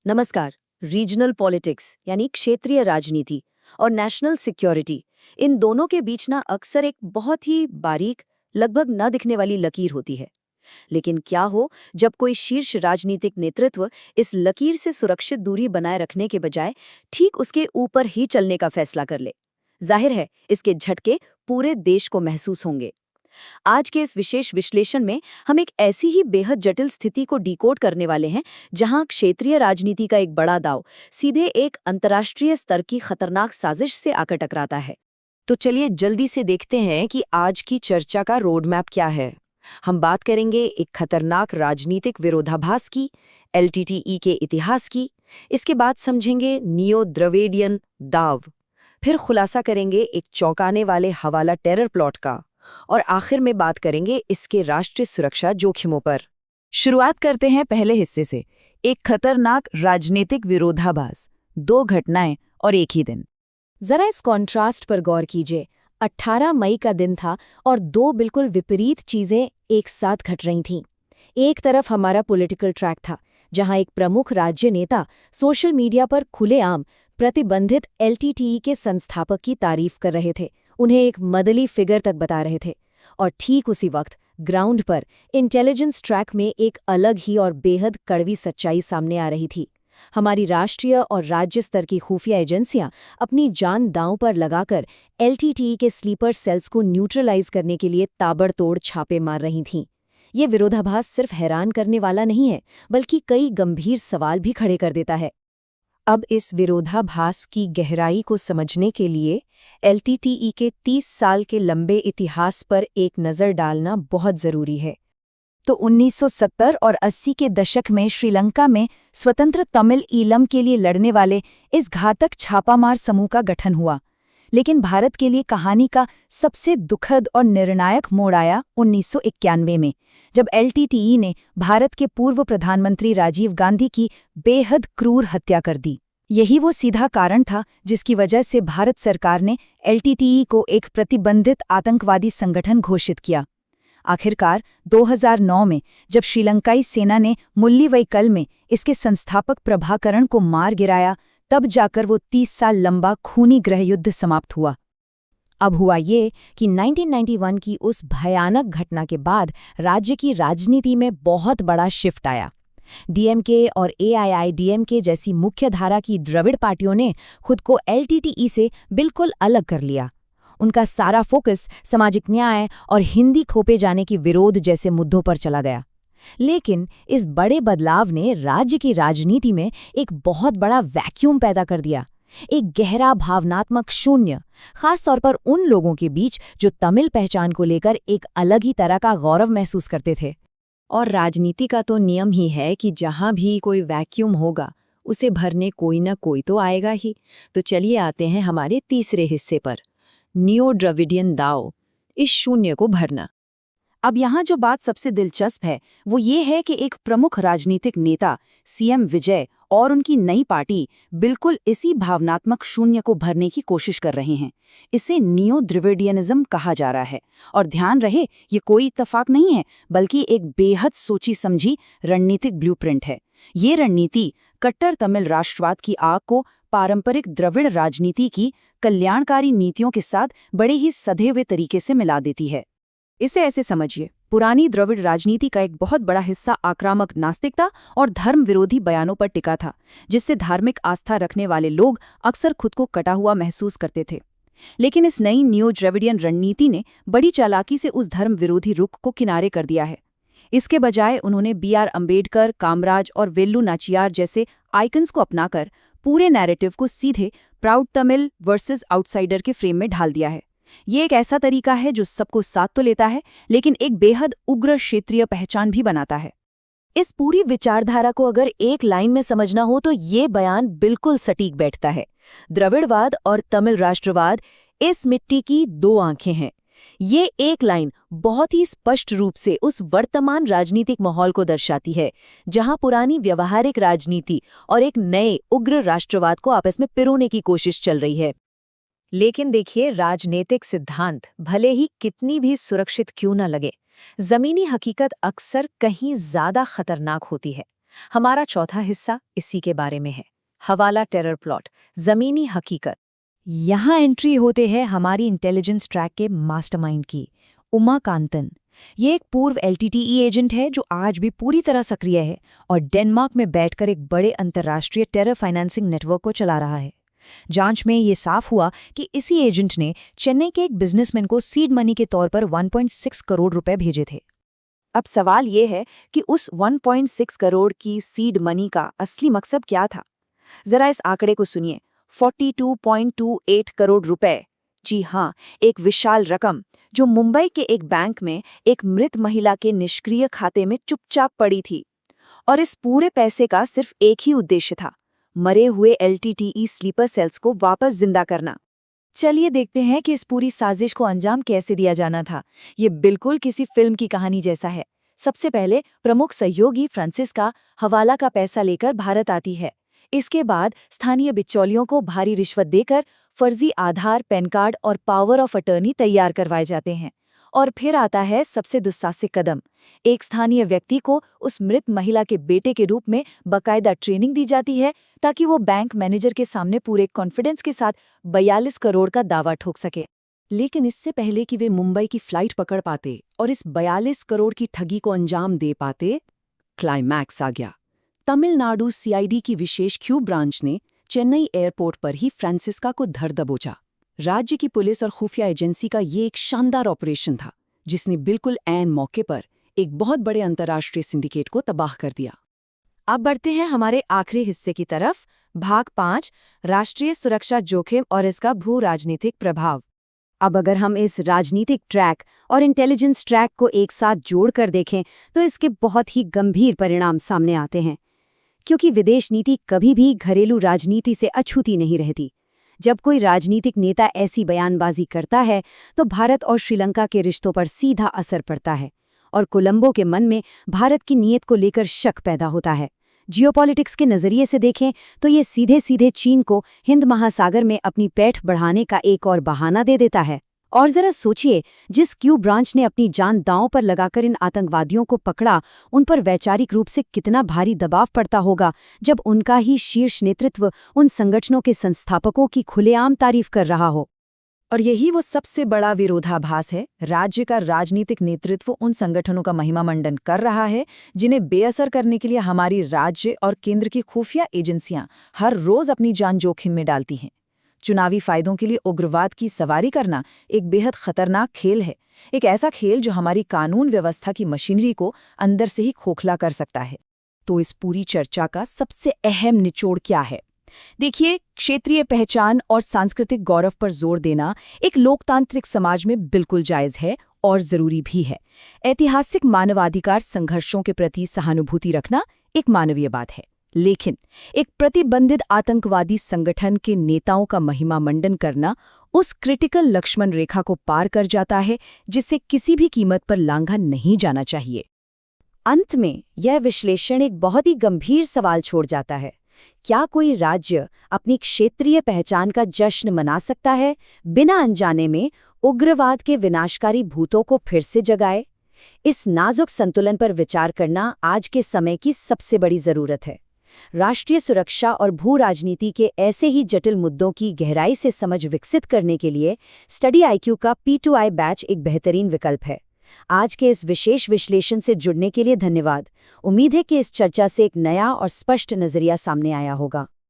नमस्कार। Regional politics यानी क्षेत्रीय राजनीति और नेशनल सिक्योरिटी, इन दोनों के बीच ना अक्सर एक बहुत ही बारीक, लगभग न दिखने वाली लकीर होती है। लेकिन क्या हो जब कोई शीर्ष राजनीतिक नेतृत्व इस लकीर से सुरक्षित दूरी बनाए रखने के बजाय ठीक उसके ऊपर ही चलने का फैसला कर ले। जाहिर है इसके झटके पूरे देश को महसूस होंगे। आज के इस विशेष विश्लेषण में हम एक ऐसी ही बेहद जटिल स्थिति को डिकोड करने वाले हैं जहां क्षेत्रीय राजनीति का एक बड़ा दांव सीधे एक अंतर्राष्ट्रीय स्तर की खतरनाक साजिश से आकर टकराता है। तो चलिए जल्दी से देखते हैं कि आज की चर्चा का रोड मैप क्या है। हम बात करेंगे एक खतरनाक राजनीतिक विरोधाभास की, एलटीटीई के इतिहास की, इसके बाद समझेंगे नियो द्रविडियन दाव, फिर खुलासा करेंगे एक चौंकाने वाले हवाला टेरर प्लॉट का, और आखिर में बात करेंगे इसके राष्ट्रीय सुरक्षा जोखिमों पर। शुरुआत करते हैं पहले हिस्से से, एक खतरनाक राजनीतिक विरोधाभास, 2 घटनाएं और एक ही दिन। जरा इस कॉन्ट्रास्ट पर गौर कीजिए। 18 मई का दिन था और 2 बिल्कुल विपरीत चीजें एक साथ घट रही थीं। एक तरफ हमारा पॉलिटिकल ट्रैक था, जहां एक प्रमुख राज्य नेता सोशल मीडिया पर खुलेआम प्रतिबंधित एलटीटीई के संस्थापक की तारीफ कर रहे थे, उन्हें एक मदली फिगर तक बता रहे थे। और ठीक उसी वक्त ग्राउंड पर इंटेलिजेंस ट्रैक में एक अलग ही और बेहद कड़वी सच्चाई सामने आ रही थी। हमारी राष्ट्रीय और राज्य स्तर की खुफिया एजेंसियां अपनी जान दांव पर लगाकर एलटीटीई के स्लीपर सेल्स को न्यूट्रलाइज करने के लिए ताबड़तोड़ छापे मार रही थीं। ये विरोधाभास सिर्फ हैरान करने वाला नहीं है, बल्कि कई गंभीर सवाल भी खड़े कर देता है। अब इस विरोधाभास की गहराई को समझने के लिए एलटीटीई के 30 साल के लंबे इतिहास पर एक नज़र डालना बहुत ज़रूरी है। तो 1970 और 80 के दशक में श्रीलंका में स्वतंत्र तमिल ईलम के लिए लड़ने वाले इस घातक छापामार समूह का गठन हुआ। लेकिन भारत के लिए कहानी का सबसे दुखद और निर्णायक मोड़ आया 1991 में, जब एलटीटीई ने भारत के पूर्व प्रधानमंत्री राजीव गांधी की बेहद क्रूर हत्या कर दी। यही वो सीधा कारण था जिसकी वजह से भारत सरकार ने एलटीटीई को एक प्रतिबंधित आतंकवादी संगठन घोषित किया। आखिरकार 2009 में जब श्रीलंकाई सेना ने मुल्लीवैकल में इसके संस्थापक प्रभाकरण को मार गिराया, तब जाकर वो 30 साल लंबा खूनी गृहयुद्ध समाप्त हुआ। अब हुआ ये कि 1991 की उस भयानक घटना के बाद राज्य की राजनीति में बहुत बड़ा शिफ्ट आया। डीएमके और एआईआईडीएमके जैसी मुख्यधारा की द्रविड़ पार्टियों ने खुद को एलटीटीई से बिल्कुल अलग कर लिया। उनका सारा फोकस सामाजिक न्याय और हिंदी खोपे जाने की विरोध जैसे मुद्दों पर चला गया। लेकिन इस बड़े बदलाव ने राज्य की राजनीति में एक बहुत बड़ा वैक्यूम पैदा कर दिया, एक गहरा भावनात्मक शून्य, खासतौर पर उन लोगों के बीच जो तमिल पहचान को लेकर एक अलग ही तरह का गौरव महसूस करते थे। और राजनीति का तो नियम ही है कि जहां भी कोई वैक्यूम होगा उसे भरने कोई ना कोई तो आएगा ही। तो चलिए आते हैं हमारे तीसरे हिस्से पर, नियो द्रविडियन दाव, इस शून्य को भरना। अब यहाँ जो बात सबसे दिलचस्प है वो ये है कि एक प्रमुख राजनीतिक नेता सीएम विजय और उनकी नई पार्टी बिल्कुल इसी भावनात्मक शून्य को भरने की कोशिश कर रहे हैं। इसे नियो द्रविडियनिज्म कहा जा रहा है। और ध्यान रहे, ये कोई इत्तेफाक नहीं है, बल्कि एक बेहद सोची समझी रणनीतिक ब्लूप्रिंट है। ये रणनीति कट्टर तमिल राष्ट्रवाद की आग को पारंपरिक द्रविड़ राजनीति की कल्याणकारी नीतियों के साथ बड़े ही सधे हुए तरीके से मिला देती है। इसे ऐसे समझिए, पुरानी द्रविड़ राजनीति का एक बहुत बड़ा हिस्सा आक्रामक नास्तिकता और धर्म विरोधी बयानों पर टिका था, जिससे धार्मिक आस्था रखने वाले लोग अक्सर खुद को कटा हुआ महसूस करते थे। लेकिन इस नई नियो द्रविडियन रणनीति ने बड़ी चालाकी से उस धर्म विरोधी रुख को किनारे कर दिया है। इसके बजाय उन्होंने बीआर अंबेडकर, कामराज और वेल्लू नाचियार जैसे आइकन्स को अपनाकर पूरे नैरेटिव को सीधे प्राउड तमिल वर्सेस आउटसाइडर के फ्रेम में ढाल दिया है। ये एक ऐसा तरीका है जो सबको साथ तो लेता है, लेकिन एक बेहद उग्र क्षेत्रीय पहचान भी बनाता है। इस पूरी विचारधारा को अगर एक लाइन में समझना हो तो ये बयान बिल्कुल सटीक बैठता है। द्रविड़वाद और तमिल राष्ट्रवाद इस मिट्टी की 2 आंखें हैं। ये एक लाइन बहुत ही स्पष्ट रूप से उस वर्तमान राजनीतिक माहौल को दर्शाती है, जहां पुरानी व्यवहारिक राजनीति और एक नए उग्र राष्ट्रवाद को आपस में पिरोने की कोशिश चल रही है। लेकिन देखिए, राजनीतिक सिद्धांत भले ही कितनी भी सुरक्षित क्यों न लगे, जमीनी हकीकत अक्सर कहीं ज्यादा खतरनाक होती है। हमारा चौथा हिस्सा इसी के बारे में है, हवाला टेरर प्लॉट, जमीनी हकीकत। यहाँ एंट्री होते हैं हमारी इंटेलिजेंस ट्रैक के मास्टरमाइंड की, उमा कांतन। ये एक पूर्व एलटीटीई एजेंट है जो आज भी पूरी तरह सक्रिय है और डेनमार्क में बैठकर एक बड़े अंतर्राष्ट्रीय टेरर फाइनेंसिंग नेटवर्क को चला रहा है। जांच में ये साफ हुआ कि इसी एजेंट ने चेन्नई के एक बिजनेसमैन को सीड मनी के तौर पर 1.6 करोड़ रुपए भेजे थे। अब सवाल ये है कि उस 1.6 करोड़ की सीड मनी का असली मकसद क्या था। जरा इस आंकड़े को सुनिए, 42.28 करोड़ रुपए। जी हाँ, एक विशाल रकम जो मुंबई के एक बैंक में एक मृत महिला के निष्क्रिय खाते में चुपचाप पड़ी थी। और इस पूरे पैसे का सिर्फ एक ही उद्देश्य था, मरे हुए एलटीटीई स्लीपर सेल्स को वापस जिंदा करना। चलिए देखते हैं कि इस पूरी साजिश को अंजाम कैसे दिया जाना था। ये बिल्कुल किसी फिल्म की कहानी जैसा है। सबसे पहले प्रमुख सहयोगी फ्रांसिस्का हवाला का पैसा लेकर भारत आती है। इसके बाद स्थानीय बिचौलियों को भारी रिश्वत देकर फर्जी आधार, पैन कार्ड और पावर ऑफ अटर्नी तैयार करवाए जाते हैं। और फिर आता है सबसे दुस्साहसिक कदम। एक स्थानीय व्यक्ति को उस मृत महिला के बेटे के रूप में बकायदा ट्रेनिंग दी जाती है ताकि वो बैंक मैनेजर के सामने पूरे कॉन्फिडेंस के साथ 42 करोड़ का दावा ठोक सके। लेकिन इससे पहले कि वे मुंबई की फ्लाइट पकड़ पाते और इस 42 करोड़ की ठगी को अंजाम दे पाते, क्लाइमैक्स आ गया। तमिलनाडु सीआईडी की विशेष क्यू ब्रांच ने चेन्नई एयरपोर्ट पर ही फ्रांसिस्का को धर दबोचा। राज्य की पुलिस और खुफिया एजेंसी का ये एक शानदार ऑपरेशन था जिसने बिल्कुल ऐन मौके पर एक बहुत बड़े अंतर्राष्ट्रीय सिंडिकेट को तबाह कर दिया। अब बढ़ते हैं हमारे आखिरी हिस्से की तरफ, भाग 5, राष्ट्रीय सुरक्षा जोखिम और इसका भू राजनीतिक प्रभाव। अब अगर हम इस राजनीतिक ट्रैक और इंटेलिजेंस ट्रैक को एक साथ जोड़कर देखें तो इसके बहुत ही गंभीर परिणाम सामने आते हैं, क्योंकि विदेश नीति कभी भी घरेलू राजनीति से अछूती नहीं रहती। जब कोई राजनीतिक नेता ऐसी बयानबाजी करता है तो भारत और श्रीलंका के रिश्तों पर सीधा असर पड़ता है और कोलंबो के मन में भारत की नीयत को लेकर शक पैदा होता है। जियोपॉलिटिक्स के नज़रिए से देखें तो ये सीधे सीधे चीन को हिंद महासागर में अपनी पैठ बढ़ाने का एक और बहाना दे देता है। और जरा सोचिए, जिस क्यू ब्रांच ने अपनी जान दांव पर लगाकर इन आतंकवादियों को पकड़ा, उन पर वैचारिक रूप से कितना भारी दबाव पड़ता होगा जब उनका ही शीर्ष नेतृत्व उन संगठनों के संस्थापकों की खुलेआम तारीफ कर रहा हो। और यही वो सबसे बड़ा विरोधाभास है। राज्य का राजनीतिक नेतृत्व उन संगठनों का महिमामंडन कर रहा है जिन्हें बेअसर करने के लिए हमारी राज्य और केंद्र की खुफिया एजेंसियां हर रोज अपनी जान जोखिम में डालती हैं। चुनावी फायदों के लिए उग्रवाद की सवारी करना एक बेहद खतरनाक खेल है, एक ऐसा खेल जो हमारी कानून व्यवस्था की मशीनरी को अंदर से ही खोखला कर सकता है। तो इस पूरी चर्चा का सबसे अहम निचोड़ क्या है? देखिए, क्षेत्रीय पहचान और सांस्कृतिक गौरव पर जोर देना एक लोकतांत्रिक समाज में बिल्कुल जायज है और जरूरी भी है। ऐतिहासिक मानवाधिकार संघर्षों के प्रति सहानुभूति रखना एक मानवीय बात है, लेकिन एक प्रतिबंधित आतंकवादी संगठन के नेताओं का महिमा मंडन करना उस क्रिटिकल लक्ष्मण रेखा को पार कर जाता है जिसे किसी भी कीमत पर लांघा नहीं जाना चाहिए। अंत में यह विश्लेषण एक बहुत ही गंभीर सवाल छोड़ जाता है। क्या कोई राज्य अपनी क्षेत्रीय पहचान का जश्न मना सकता है बिना अनजाने में उग्रवाद के विनाशकारी भूतों को फिर से जगाए? इस नाजुक संतुलन पर विचार करना आज के समय की सबसे बड़ी जरूरत है। राष्ट्रीय सुरक्षा और भू राजनीति के ऐसे ही जटिल मुद्दों की गहराई से समझ विकसित करने के लिए स्टडी IQ का P2I बैच एक बेहतरीन विकल्प है। आज के इस विशेष विश्लेषण से जुड़ने के लिए धन्यवाद। उम्मीद है कि इस चर्चा से एक नया और स्पष्ट नजरिया सामने आया होगा।